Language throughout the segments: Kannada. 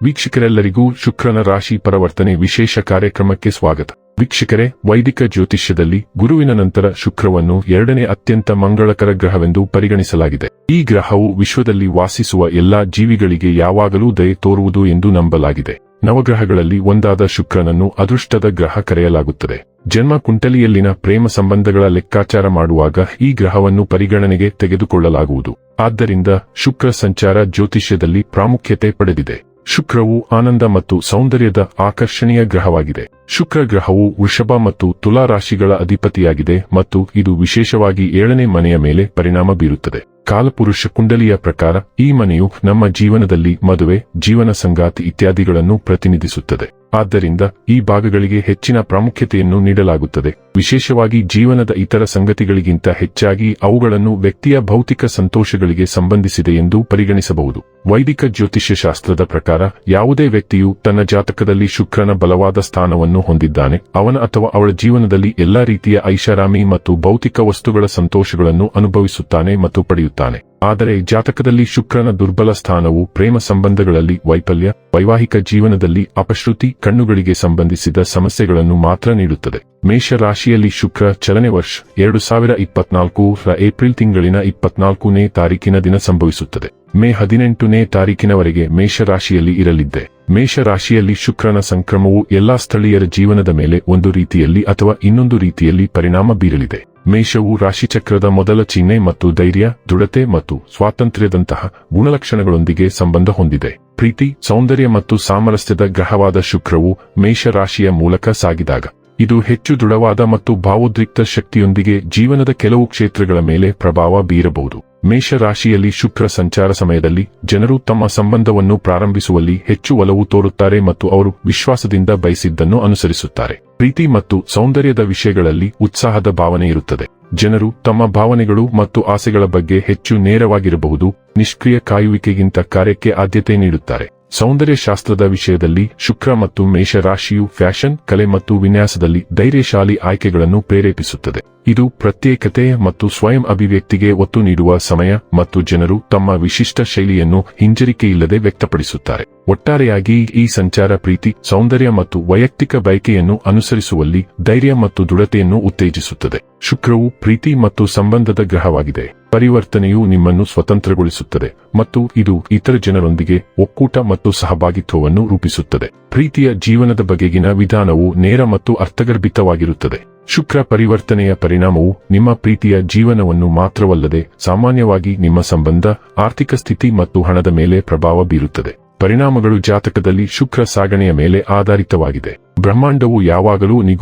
ವೀಕ್ಷಕರೆಲ್ಲರಿಗೂ ಶುಕ್ರನ ರಾಶಿ ಪರಿವರ್ತನೆ ವಿಶೇಷ ಕಾರ್ಯಕ್ರಮಕ್ಕೆ ಸ್ವಾಗತ. ವೀಕ್ಷಕರೇ, ವೈದಿಕ ಜ್ಯೋತಿಷ್ಯದಲ್ಲಿ ಗುರುವಿನ ನಂತರ ಶುಕ್ರವನ್ನು ಎರಡನೇ ಅತ್ಯಂತ ಮಂಗಳಕರ ಗ್ರಹವೆಂದು ಪರಿಗಣಿಸಲಾಗಿದೆ. ಈ ಗ್ರಹವು ವಿಶ್ವದಲ್ಲಿ ವಾಸಿಸುವ ಎಲ್ಲಾ ಜೀವಿಗಳಿಗೆ ಯಾವಾಗಲೂ ದಯೆ ತೋರುವುದು ಎಂದು ನಂಬಲಾಗಿದೆ. ನವಗ್ರಹಗಳಲ್ಲಿ ಒಂದಾದ ಶುಕ್ರನನ್ನು ಅದೃಷ್ಟದ ಗ್ರಹ ಕರೆಯಲಾಗುತ್ತದೆ. ಜನ್ಮ ಕುಂಡಲಿಯಲ್ಲಿನ ಪ್ರೇಮ ಸಂಬಂಧಗಳ ಲೆಕ್ಕಾಚಾರ ಮಾಡುವಾಗ ಈ ಗ್ರಹವನ್ನು ಪರಿಗಣನೆಗೆ ತೆಗೆದುಕೊಳ್ಳಲಾಗುವುದು. ಆದ್ದರಿಂದ ಶುಕ್ರ ಸಂಚಾರ ಜ್ಯೋತಿಷ್ಯದಲ್ಲಿ ಪ್ರಾಮುಖ್ಯತೆ ಪಡೆದಿದೆ. ಶುಕ್ರವು ಆನಂದ ಮತ್ತು ಸೌಂದರ್ಯದ ಆಕರ್ಷಣೀಯ ಗ್ರಹವಾಗಿದೆ. ಶುಕ್ರ ಗ್ರಹವು ವೃಷಭ ಮತ್ತು ತುಲಾ ರಾಶಿಗಳ ಅಧಿಪತಿಯಾಗಿದೆ ಮತ್ತು ಇದು ವಿಶೇಷವಾಗಿ 7ನೇ ಮನೆಯ ಮೇಲೆ ಪರಿಣಾಮ ಬೀರುತ್ತದೆ. ಕಾಲಪುರುಷ ಕುಂಡಲಿಯ ಪ್ರಕಾರ ಈ ಮನೆಯು ನಮ್ಮ ಜೀವನದಲ್ಲಿ ಮದುವೆ, ಜೀವನ ಸಂಗಾತಿ ಇತ್ಯಾದಿಗಳನ್ನು ಪ್ರತಿನಿಧಿಸುತ್ತದೆ. ಆದ್ದರಿಂದ ಈ ಭಾಗಗಳಿಗೆ ಹೆಚ್ಚಿನ ಪ್ರಾಮುಖ್ಯತೆಯನ್ನು ನೀಡಲಾಗುತ್ತದೆ. ವಿಶೇಷವಾಗಿ ಜೀವನದ ಇತರ ಸಂಗತಿಗಳಿಗಿಂತ ಹೆಚ್ಚಾಗಿ ಅವುಗಳನ್ನು ವ್ಯಕ್ತಿಯ ಭೌತಿಕ ಸಂತೋಷಗಳಿಗೆ ಸಂಬಂಧಿಸಿದೆ ಎಂದು ಪರಿಗಣಿಸಬಹುದು. ವೈದಿಕ ಜ್ಯೋತಿಷ್ಯ ಶಾಸ್ತ್ರದ ಪ್ರಕಾರ ಯಾವುದೇ ವ್ಯಕ್ತಿಯು ತನ್ನ ಜಾತಕದಲ್ಲಿ ಶುಕ್ರನ ಬಲವಾದ ಸ್ಥಾನವನ್ನು ಹೊಂದಿದ್ದಾನೆ, ಅವನ ಅಥವಾ ಅವಳ ಜೀವನದಲ್ಲಿ ಎಲ್ಲಾ ರೀತಿಯ ಐಷಾರಾಮಿ ಮತ್ತು ಭೌತಿಕ ವಸ್ತುಗಳ ಸಂತೋಷಗಳನ್ನು ಅನುಭವಿಸುತ್ತಾನೆ ಮತ್ತು ಪಡೆಯುತ್ತಾನೆ. ಆದರೆ ಜಾತಕದಲ್ಲಿ ಶುಕ್ರನ ದುರ್ಬಲ ಸ್ಥಾನವು ಪ್ರೇಮ ಸಂಬಂಧಗಳಲ್ಲಿ ವೈಫಲ್ಯ, ವೈವಾಹಿಕ ಜೀವನದಲ್ಲಿ ಅಪಶ್ರುತಿ, ಕಣ್ಣುಗಳಿಗೆ ಸಂಬಂಧಿಸಿದ ಸಮಸ್ಯೆಗಳನ್ನು ಮಾತ್ರ ನೀಡುತ್ತದೆ. ಮೇಷ ರಾಶಿಯಲ್ಲಿ ಶುಕ್ರ ಚಲನೆ ವರ್ಷ 2024 ಏಪ್ರಿಲ್ ತಿಂಗಳಿನ 24ನೇ ತಾರೀಕಿನ ದಿನ ಸಂಭವಿಸುತ್ತದೆ. ಮೇ 18ನೇ ತಾರೀಕಿನವರೆಗೆ ಮೇಷ ರಾಶಿಯಲ್ಲಿ ಇರಲಿದೆ. ಮೇಷ ರಾಶಿಯಲ್ಲಿ ಶುಕ್ರನ ಸಂಕ್ರಮವು ಎಲ್ಲಾ ಸ್ಥಳೀಯರ ಜೀವನದ ಮೇಲೆ ಒಂದು ರೀತಿಯಲ್ಲಿ ಅಥವಾ ಇನ್ನೊಂದು ರೀತಿಯಲ್ಲಿ ಪರಿಣಾಮ ಬೀರಲಿದೆ. ಮೇಷವು ರಾಶಿಚಕ್ರದ ಮೊದಲ ಚಿಹ್ನೆ ಮತ್ತು ಧೈರ್ಯ, ದೃಢತೆ ಮತ್ತು ಸ್ವಾತಂತ್ರ್ಯದಂತಹ ಗುಣಲಕ್ಷಣಗಳೊಂದಿಗೆ ಸಂಬಂಧ ಹೊಂದಿದೆ. ಪ್ರೀತಿ, ಸೌಂದರ್ಯ ಮತ್ತು ಸಾಮರಸ್ಯದ ಗ್ರಹವಾದ ಶುಕ್ರವು ಮೇಷ ರಾಶಿಯ ಮೂಲಕ ಸಾಗಿದಾಗ ಇದು ಹೆಚ್ಚು ದೃಢವಾದ ಮತ್ತು ಭಾವೋದ್ರಿಕ್ತ ಶಕ್ತಿಯೊಂದಿಗೆ ಜೀವನದ ಕೆಲವು ಕ್ಷೇತ್ರಗಳ ಮೇಲೆ ಪ್ರಭಾವ ಬೀರಬಹುದು. ಮೇಷ ರಾಶಿಯಲ್ಲಿ ಶುಕ್ರ ಸಂಚಾರ ಸಮಯದಲ್ಲಿ ಜನರು ತಮ್ಮ ಸಂಬಂಧವನ್ನು ಪ್ರಾರಂಭಿಸುವಲ್ಲಿ ಹೆಚ್ಚು ಒಲವು ತೋರುತ್ತಾರೆ ಮತ್ತು ಅವರು ವಿಶ್ವಾಸದಿಂದ ಬಯಸಿದ್ದನ್ನು ಅನುಸರಿಸುತ್ತಾರೆ. ಪ್ರೀತಿ ಮತ್ತು ಸೌಂದರ್ಯದ ವಿಷಯಗಳಲ್ಲಿ ಉತ್ಸಾಹದ ಭಾವನೆ ಇರುತ್ತದೆ. ಜನರು ತಮ್ಮ ಭಾವನೆಗಳು ಮತ್ತು ಆಸೆಗಳ ಬಗ್ಗೆ ಹೆಚ್ಚು ನೇರವಾಗಿರಬಹುದು, ನಿಷ್ಕ್ರಿಯ ಕಾಯುವಿಕೆಗಿಂತ ಕಾರ್ಯಕ್ಕೆ ಆದ್ಯತೆ ನೀಡುತ್ತಾರೆ. ಸೌಂದರ್ಯ ಶಾಸ್ತ್ರದ ವಿಷಯದಲ್ಲಿ ಶುಕ್ರ ಮತ್ತು ಮೇಷ ರಾಶಿಯು ಫ್ಯಾಷನ್, ಕಲೆ ಮತ್ತು ವಿನ್ಯಾಸದಲ್ಲಿ ಧೈರ್ಯಶಾಲಿ ಆಯ್ಕೆಗಳನ್ನು ಪ್ರೇರೇಪಿಸುತ್ತದೆ. ಇದು ಪ್ರತ್ಯೇಕತೆ ಮತ್ತು ಸ್ವಯಂ ಅಭಿವ್ಯಕ್ತಿಗೆ ಒತ್ತು ನೀಡುವ ಸಮಯ ಮತ್ತು ಜನರು ತಮ್ಮ ವಿಶಿಷ್ಟ ಶೈಲಿಯನ್ನು ಹಿಂಜರಿಕೆಯಿಲ್ಲದೆ ವ್ಯಕ್ತಪಡಿಸುತ್ತಾರೆ. ಒಟ್ಟಾರೆಯಾಗಿ ಈ ಸಂಚಾರ ಪ್ರೀತಿ, ಸೌಂದರ್ಯ ಮತ್ತು ವೈಯಕ್ತಿಕ ಬಯಕೆಯನ್ನು ಅನುಸರಿಸುವಲ್ಲಿ ಧೈರ್ಯ ಮತ್ತು ದೃಢತೆಯನ್ನು ಉತ್ತೇಜಿಸುತ್ತದೆ. ಶುಕ್ರವು ಪ್ರೀತಿ ಮತ್ತು ಸಂಬಂಧದ ಗ್ರಹವಾಗಿದೆ. ಪರಿವರ್ತನೆಯು ನಿಮ್ಮನ್ನು ಸ್ವತಂತ್ರಗೊಳಿಸುತ್ತದೆ ಮತ್ತು ಇದು ಇತರ ಜನರೊಂದಿಗೆ ಒಕ್ಕೂಟ ಮತ್ತು ಸಹಭಾಗಿತ್ವವನ್ನು ರೂಪಿಸುತ್ತದೆ. ಪ್ರೀತಿಯ ಜೀವನದ ಬಗೆಗಿನ ವಿಧಾನವು ನೇರ ಮತ್ತು ಅರ್ಥಗರ್ಭಿತವಾಗಿರುತ್ತದೆ. ಶುಕ್ರ ಪರಿವರ್ತನೆಯ ಪರಿಣಾಮವು ನಿಮ್ಮ ಪ್ರೀತಿಯ ಜೀವನವನ್ನು ಮಾತ್ರವಲ್ಲದೆ ಸಾಮಾನ್ಯವಾಗಿ ನಿಮ್ಮ ಸಂಬಂಧ, ಆರ್ಥಿಕ ಸ್ಥಿತಿ ಮತ್ತು ಹಣದ ಮೇಲೆ ಪ್ರಭಾವ ಬೀರುತ್ತದೆ. ಪರಿಣಾಮಗಳು ಜಾತಕದಲ್ಲಿ ಶುಕ್ರ ಸಾಗಣೆಯ ಮೇಲೆ ಆಧಾರಿತವಾಗಿದೆ. ಬ್ರಹ್ಮಾಂಡವು ಯಾವಾಗಲೂ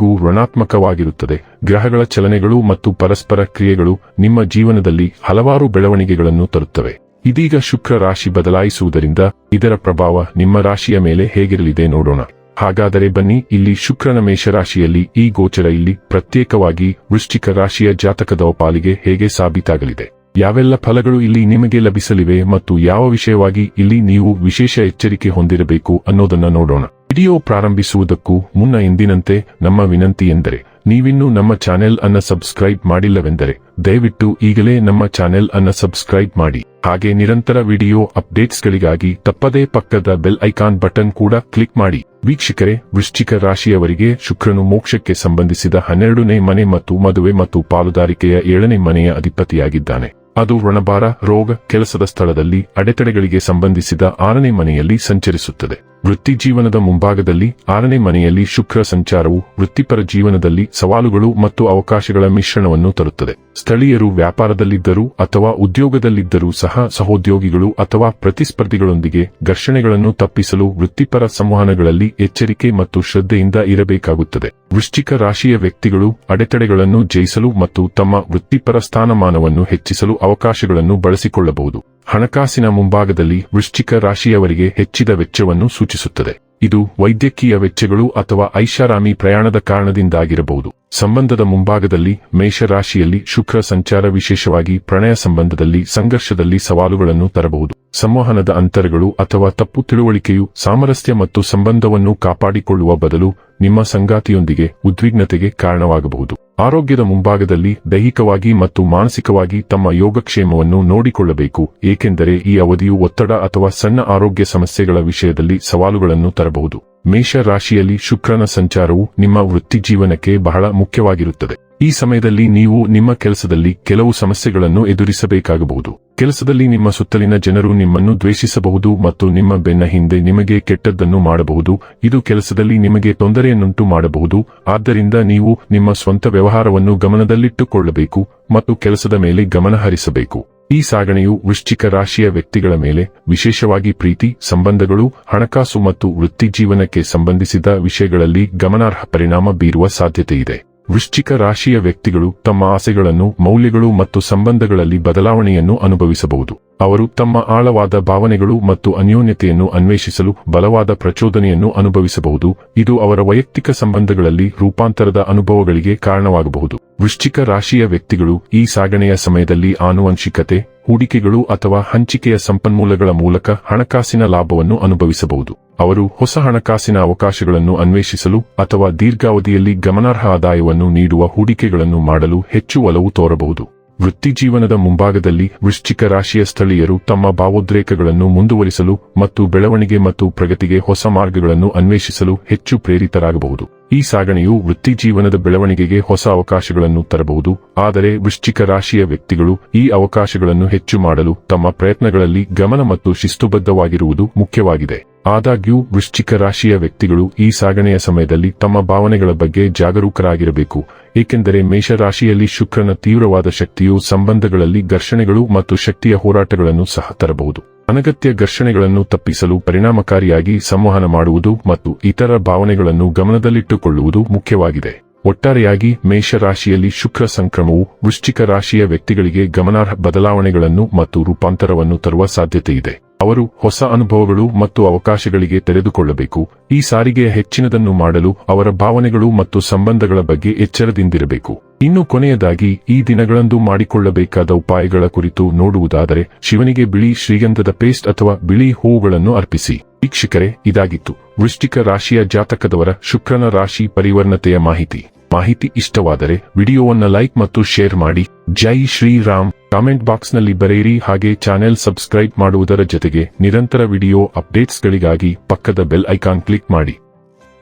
ಋಣಾತ್ಮಕವಾಗಿರುತ್ತದೆ. ಗ್ರಹಗಳ ಚಲನೆಗಳು ಮತ್ತು ಪರಸ್ಪರ ಕ್ರಿಯೆಗಳು ನಿಮ್ಮ ಜೀವನದಲ್ಲಿ ಹಲವಾರು ಬೆಳವಣಿಗೆಗಳನ್ನು ತರುತ್ತವೆ. ಇದೀಗ ಶುಕ್ರ ರಾಶಿ ಬದಲಾಯಿಸುವುದರಿಂದ ಇದರ ಪ್ರಭಾವ ನಿಮ್ಮ ರಾಶಿಯ ಮೇಲೆ ಹೇಗಿರಲಿದೆ ನೋಡೋಣ. ಹಾಗಾದರೆ ಬನ್ನಿ, ಇಲ್ಲಿ ಶುಕ್ರನ ಮೇಷರಾಶಿಯಲ್ಲಿ ಈ ಗೋಚರ ಇಲ್ಲಿ ಪ್ರತ್ಯೇಕವಾಗಿ ವೃಶ್ಚಿಕ ರಾಶಿಯ ಜಾತಕದ ಪಾಲಿಗೆ ಹೇಗೆ ಸಾಬೀತಾಗಲಿದೆ, ಯಾವೆಲ್ಲ ಫಲಗಳು ಇಲ್ಲಿ ನಿಮಗೆ ಲಭಿಸಲಿವೆ ಮತ್ತು ಯಾವ ವಿಷಯವಾಗಿ ಇಲ್ಲಿ ನೀವು ವಿಶೇಷ ಎಚ್ಚರಿಕೆ ಹೊಂದಿರಬೇಕು ಅನ್ನೋದನ್ನ ನೋಡೋಣ. ವಿಡಿಯೋ ಪ್ರಾರಂಭಿಸುವುದಕ್ಕೂ ಮುನ್ನ ಎಂದಿನಂತೆ ನಮ್ಮ ವಿನಂತಿ ಎಂದರೆ, ನೀವಿನ್ನೂ ನಮ್ಮ ಚಾನೆಲ್ ಅನ್ನ ಸಬ್ಸ್ಕ್ರೈಬ್ ಮಾಡಿಲ್ಲವೆಂದರೆ ದಯವಿಟ್ಟು ಈಗಲೇ ನಮ್ಮ ಚಾನೆಲ್ ಅನ್ನ ಸಬ್ಸ್ಕ್ರೈಬ್ ಮಾಡಿ. ಹಾಗೆ ನಿರಂತರ ವಿಡಿಯೋ ಅಪ್ಡೇಟ್ಸ್ಗಳಿಗಾಗಿ ತಪ್ಪದೇ ಪಕ್ಕದ ಬೆಲ್ ಐಕಾನ್ ಬಟನ್ ಕೂಡ ಕ್ಲಿಕ್ ಮಾಡಿ. ವೀಕ್ಷಕರೇ, ವೃಶ್ಚಿಕ ರಾಶಿಯವರಿಗೆ ಶುಕ್ರನು ಮೋಕ್ಷಕ್ಕೆ ಸಂಬಂಧಿಸಿದ 12ನೇ ಮನೆ ಮತ್ತು ಮದುವೆ ಮತ್ತು ಪಾಲುದಾರಿಕೆಯ 7ನೇ ಮನೆಯ ಅಧಿಪತಿಯಾಗಿದ್ದಾನೆ. ಅದು ಋಣಭಾರ, ರೋಗ, ಕೆಲಸದ ಸ್ಥಳದಲ್ಲಿ ಅಡೆತಡೆಗಳಿಗೆ ಸಂಬಂಧಿಸಿದ 6ನೇ ಮನೆಯಲ್ಲಿ ಸಂಚರಿಸುತ್ತದೆ. ವೃತ್ತಿ ಜೀವನದ ಮುಂಭಾಗದಲ್ಲಿ 6ನೇ ಮನೆಯಲ್ಲಿ ಶುಕ್ರ ಸಂಚಾರವು ವೃತ್ತಿಪರ ಜೀವನದಲ್ಲಿ ಸವಾಲುಗಳು ಮತ್ತು ಅವಕಾಶಗಳ ಮಿಶ್ರಣವನ್ನು ತರುತ್ತದೆ. ಸ್ಥಳೀಯರು ವ್ಯಾಪಾರದಲ್ಲಿದ್ದರೂ ಅಥವಾ ಉದ್ಯೋಗದಲ್ಲಿದ್ದರೂ ಸಹ ಸಹೋದ್ಯೋಗಿಗಳು ಅಥವಾ ಪ್ರತಿಸ್ಪರ್ಧಿಗಳೊಂದಿಗೆ ಘರ್ಷಣೆಗಳನ್ನು ತಪ್ಪಿಸಲು ವೃತ್ತಿಪರ ಸಂವಹನಗಳಲ್ಲಿ ಎಚ್ಚರಿಕೆ ಮತ್ತು ಶ್ರದ್ಧೆಯಿಂದ ಇರಬೇಕಾಗುತ್ತದೆ. ವೃಶ್ಚಿಕ ರಾಶಿಯ ವ್ಯಕ್ತಿಗಳು ಅಡೆತಡೆಗಳನ್ನು ಜಯಿಸಲು ಮತ್ತು ತಮ್ಮ ವೃತ್ತಿಪರ ಸ್ಥಾನಮಾನವನ್ನು ಹೆಚ್ಚಿಸಲು ಅವಕಾಶಗಳನ್ನು ಬಳಸಿಕೊಳ್ಳಬಹುದು. ಹಣಕಾಸಿನ ಮುಂಭಾಗದಲ್ಲಿ ವೃಶ್ಚಿಕ ರಾಶಿಯವರಿಗೆ ಹೆಚ್ಚಿದ ವೆಚ್ಚವನ್ನು ಸೂಚಿಸುತ್ತದೆ. ಇದು ವೈದ್ಯಕೀಯ ವೆಚ್ಚಗಳು ಅಥವಾ ಐಷಾರಾಮಿ ಪ್ರಯಾಣದ ಕಾರಣದಿಂದಾಗಿರಬಹುದು. ಸಂಬಂಧದ ಮುಂಭಾಗದಲ್ಲಿ ಮೇಷರಾಶಿಯಲ್ಲಿ ಶುಕ್ರ ಸಂಚಾರ ವಿಶೇಷವಾಗಿ ಪ್ರಣಯ ಸಂಬಂಧದಲ್ಲಿ ಸಂಘರ್ಷದಲ್ಲಿ ಸವಾಲುಗಳನ್ನು ತರಬಹುದು. ಸಂವಹನದ ಅಂತರಗಳು ಅಥವಾ ತಪ್ಪು ತಿಳುವಳಿಕೆಯು ಸಾಮರಸ್ಯ ಮತ್ತು ಸಂಬಂಧವನ್ನು ಕಾಪಾಡಿಕೊಳ್ಳುವ ಬದಲು ನಿಮ್ಮ ಸಂಗಾತಿಯೊಂದಿಗೆ ಉದ್ವಿಗ್ನತೆಗೆ ಕಾರಣವಾಗಬಹುದು. ಆರೋಗ್ಯದ ಮುಂಭಾಗದಲ್ಲಿ ದೈಹಿಕವಾಗಿ ಮತ್ತು ಮಾನಸಿಕವಾಗಿ ತಮ್ಮ ಯೋಗಕ್ಷೇಮವನ್ನು ನೋಡಿಕೊಳ್ಳಬೇಕು, ಏಕೆಂದರೆ ಈ ಅವಧಿಯು ಒತ್ತಡ ಅಥವಾ ಸಣ್ಣ ಆರೋಗ್ಯ ಸಮಸ್ಯೆಗಳ ವಿಷಯದಲ್ಲಿ ಸವಾಲುಗಳನ್ನು ತರಬಹುದು. ಮೇಷ ರಾಶಿಯಲ್ಲಿ ಶುಕ್ರನ ಸಂಚಾರವು ನಿಮ್ಮ ವೃತ್ತಿಜೀವನಕ್ಕೆ ಬಹಳ ಮುಖ್ಯವಾಗಿರುತ್ತದೆ. ಈ ಸಮಯದಲ್ಲಿ ನೀವು ನಿಮ್ಮ ಕೆಲಸದಲ್ಲಿ ಕೆಲವು ಸಮಸ್ಯೆಗಳನ್ನು ಎದುರಿಸಬೇಕಾಗಬಹುದು. ಕೆಲಸದಲ್ಲಿ ನಿಮ್ಮ ಸುತ್ತಲಿನ ಜನರು ನಿಮ್ಮನ್ನು ದ್ವೇಷಿಸಬಹುದು ಮತ್ತು ನಿಮ್ಮ ಬೆನ್ನ ಹಿಂದೆ ನಿಮಗೆ ಕೆಟ್ಟದ್ದನ್ನು ಮಾಡಬಹುದು. ಇದು ಕೆಲಸದಲ್ಲಿ ನಿಮಗೆ ತೊಂದರೆಯನ್ನುಂಟು ಮಾಡಬಹುದು. ಆದ್ದರಿಂದ ನೀವು ನಿಮ್ಮ ಸ್ವಂತ ವ್ಯವಹಾರವನ್ನು ಗಮನದಲ್ಲಿಟ್ಟುಕೊಳ್ಳಬೇಕು ಮತ್ತು ಕೆಲಸದ ಮೇಲೆ ಗಮನ ಹರಿಸಬೇಕು. ಈ ಸಾಗಣೆಯು ವೃಶ್ಚಿಕ ರಾಶಿಯ ವ್ಯಕ್ತಿಗಳ ಮೇಲೆ, ವಿಶೇಷವಾಗಿ ಪ್ರೀತಿ, ಸಂಬಂಧಗಳು, ಹಣಕಾಸು ಮತ್ತು ವೃತ್ತಿಜೀವನಕ್ಕೆ ಸಂಬಂಧಿಸಿದ ವಿಷಯಗಳಲ್ಲಿ ಗಮನಾರ್ಹ ಪರಿಣಾಮ ಬೀರುವ ಸಾಧ್ಯತೆಯಿದೆ. ವೃಶ್ಚಿಕ ರಾಶಿಯ ವ್ಯಕ್ತಿಗಳು ತಮ್ಮ ಆಸೆಗಳನ್ನು, ಮೌಲ್ಯಗಳು ಮತ್ತು ಸಂಬಂಧಗಳಲ್ಲಿ ಬದಲಾವಣೆಯನ್ನು ಅನುಭವಿಸಬಹುದು. ಅವರು ತಮ್ಮ ಆಳವಾದ ಭಾವನೆಗಳು ಮತ್ತು ಅನ್ಯೋನ್ಯತೆಯನ್ನು ಅನ್ವೇಷಿಸಲು ಬಲವಾದ ಪ್ರಚೋದನೆಯನ್ನು ಅನುಭವಿಸಬಹುದು. ಇದು ಅವರ ವೈಯಕ್ತಿಕ ಸಂಬಂಧಗಳಲ್ಲಿ ರೂಪಾಂತರದ ಅನುಭವಗಳಿಗೆ ಕಾರಣವಾಗಬಹುದು. ವೃಶ್ಚಿಕ ರಾಶಿಯ ವ್ಯಕ್ತಿಗಳು ಈ ಸಾಗಣೆಯ ಸಮಯದಲ್ಲಿ ಆನುವಂಶಿಕತೆ, ಹೂಡಿಕೆಗಳು ಅಥವಾ ಹಂಚಿಕೆಯ ಸಂಪನ್ಮೂಲಗಳ ಮೂಲಕ ಹಣಕಾಸಿನ ಲಾಭವನ್ನು ಅನುಭವಿಸಬಹುದು. ಅವರು ಹೊಸ ಹಣಕಾಸಿನ ಅವಕಾಶಗಳನ್ನು ಅನ್ವೇಷಿಸಲು ಅಥವಾ ದೀರ್ಘಾವಧಿಯಲ್ಲಿ ಗಮನಾರ್ಹ ಆದಾಯವನ್ನು ನೀಡುವ ಹೂಡಿಕೆಗಳನ್ನು ಮಾಡಲು ಹೆಚ್ಚು ಒಲವು ತೋರಬಹುದು. ವೃತ್ತಿಜೀವನದ ಮುಂಭಾಗದಲ್ಲಿ ವೃಶ್ಚಿಕ ರಾಶಿಯ ಸ್ಥಳೀಯರು ತಮ್ಮ ಭಾವೋದ್ರೇಕಗಳನ್ನು ಮುಂದುವರಿಸಲು ಮತ್ತು ಬೆಳವಣಿಗೆ ಮತ್ತು ಪ್ರಗತಿಗೆ ಹೊಸ ಮಾರ್ಗಗಳನ್ನು ಅನ್ವೇಷಿಸಲು ಹೆಚ್ಚು ಪ್ರೇರಿತರಾಗಬಹುದು. ಈ ಸಾಗಣೆಯು ವೃತ್ತಿಜೀವನದ ಬೆಳವಣಿಗೆಗೆ ಹೊಸ ಅವಕಾಶಗಳನ್ನು ತರಬಹುದು, ಆದರೆ ವೃಶ್ಚಿಕ ರಾಶಿಯ ವ್ಯಕ್ತಿಗಳು ಈ ಅವಕಾಶಗಳನ್ನು ಹೆಚ್ಚು ಮಾಡಲು ತಮ್ಮ ಪ್ರಯತ್ನಗಳಲ್ಲಿ ಗಮನ ಮತ್ತು ಶಿಸ್ತುಬದ್ಧವಾಗಿರುವುದು ಮುಖ್ಯವಾಗಿದೆ. ಆದಾಗ್ಯೂ ವೃಶ್ಚಿಕ ರಾಶಿಯ ವ್ಯಕ್ತಿಗಳು ಈ ಸಾಗಣೆಯ ಸಮಯದಲ್ಲಿ ತಮ್ಮ ಭಾವನೆಗಳ ಬಗ್ಗೆ ಜಾಗರೂಕರಾಗಿರಬೇಕು, ಏಕೆಂದರೆ ಮೇಷರಾಶಿಯಲ್ಲಿ ಶುಕ್ರನ ತೀವ್ರವಾದ ಶಕ್ತಿಯು ಸಂಬಂಧಗಳಲ್ಲಿ ಘರ್ಷಣೆಗಳು ಮತ್ತು ಶಕ್ತಿಯ ಹೋರಾಟಗಳನ್ನು ಸಹ ತರಬಹುದು. ಅನಗತ್ಯ ಘರ್ಷಣೆಗಳನ್ನು ತಪ್ಪಿಸಲು ಪರಿಣಾಮಕಾರಿಯಾಗಿ ಸಂವಹನ ಮಾಡುವುದು ಮತ್ತು ಇತರ ಭಾವನೆಗಳನ್ನು ಗಮನದಲ್ಲಿಟ್ಟುಕೊಳ್ಳುವುದು ಮುಖ್ಯವಾಗಿದೆ. ಒಟ್ಟಾರೆಯಾಗಿ ಮೇಷರಾಶಿಯಲ್ಲಿ ಶುಕ್ರ ಸಂಕ್ರಮವು ವೃಶ್ಚಿಕ ರಾಶಿಯ ವ್ಯಕ್ತಿಗಳಿಗೆ ಗಮನಾರ್ಹ ಬದಲಾವಣೆಗಳನ್ನು ಮತ್ತು ರೂಪಾಂತರವನ್ನು ತರುವ ಸಾಧ್ಯತೆಯಿದೆ. ಅವರು ಹೊಸ ಅನುಭವಗಳು ಮತ್ತು ಅವಕಾಶಗಳಿಗೆ ತೆರೆದುಕೊಳ್ಳಬೇಕು. ಈ ಸಾರಿಗೆಯ ಹೆಚ್ಚಿನದನ್ನು ಮಾಡಲು ಅವರ ಭಾವನೆಗಳು ಮತ್ತು ಸಂಬಂಧಗಳ ಬಗ್ಗೆ ಎಚ್ಚರದಿಂದಿರಬೇಕು. ಇನ್ನು ಕೊನೆಯದಾಗಿ ಈ ದಿನಗಳಂದು ಮಾಡಿಕೊಳ್ಳಬೇಕಾದ ಉಪಾಯಗಳ ಕುರಿತು ನೋಡುವುದಾದರೆ, ಶಿವನಿಗೆ ಬಿಳಿ ಶ್ರೀಗಂಧದ ಪೇಸ್ಟ್ ಅಥವಾ ಬಿಳಿ ಹೂವುಗಳನ್ನು ಅರ್ಪಿಸಿ. ವೀಕ್ಷಕರೇ, ಇದಾಗಿತ್ತು ವೃಶ್ಚಿಕ ರಾಶಿಯ ಜಾತಕದವರ ಶುಕ್ರನ ರಾಶಿ ಪರಿವರ್ಣತೆಯ ಮಾಹಿತಿ ಇಷ್ಟವಾದರೆ ವಿಡಿಯೋವನ್ನು ಲೈಕ್ ಮತ್ತು ಶೇರ್ ಮಾಡಿ. ಜೈ ಶ್ರೀರಾಮ್. ಕಾಮೆಂಟ್ ಬಾಕ್ಸ್ನಲ್ಲಿ ಬರೆಯಿರಿ. ಹಾಗೆ ಚಾನೆಲ್ ಸಬ್ಸ್ಕ್ರೈಬ್ ಮಾಡುವುದರ ಜೊತೆಗೆ ನಿರಂತರ ವಿಡಿಯೋ ಅಪ್ಡೇಟ್ಸ್ಗಳಿಗಾಗಿ ಪಕ್ಕದ ಬೆಲ್ ಐಕಾನ್ ಕ್ಲಿಕ್ ಮಾಡಿ.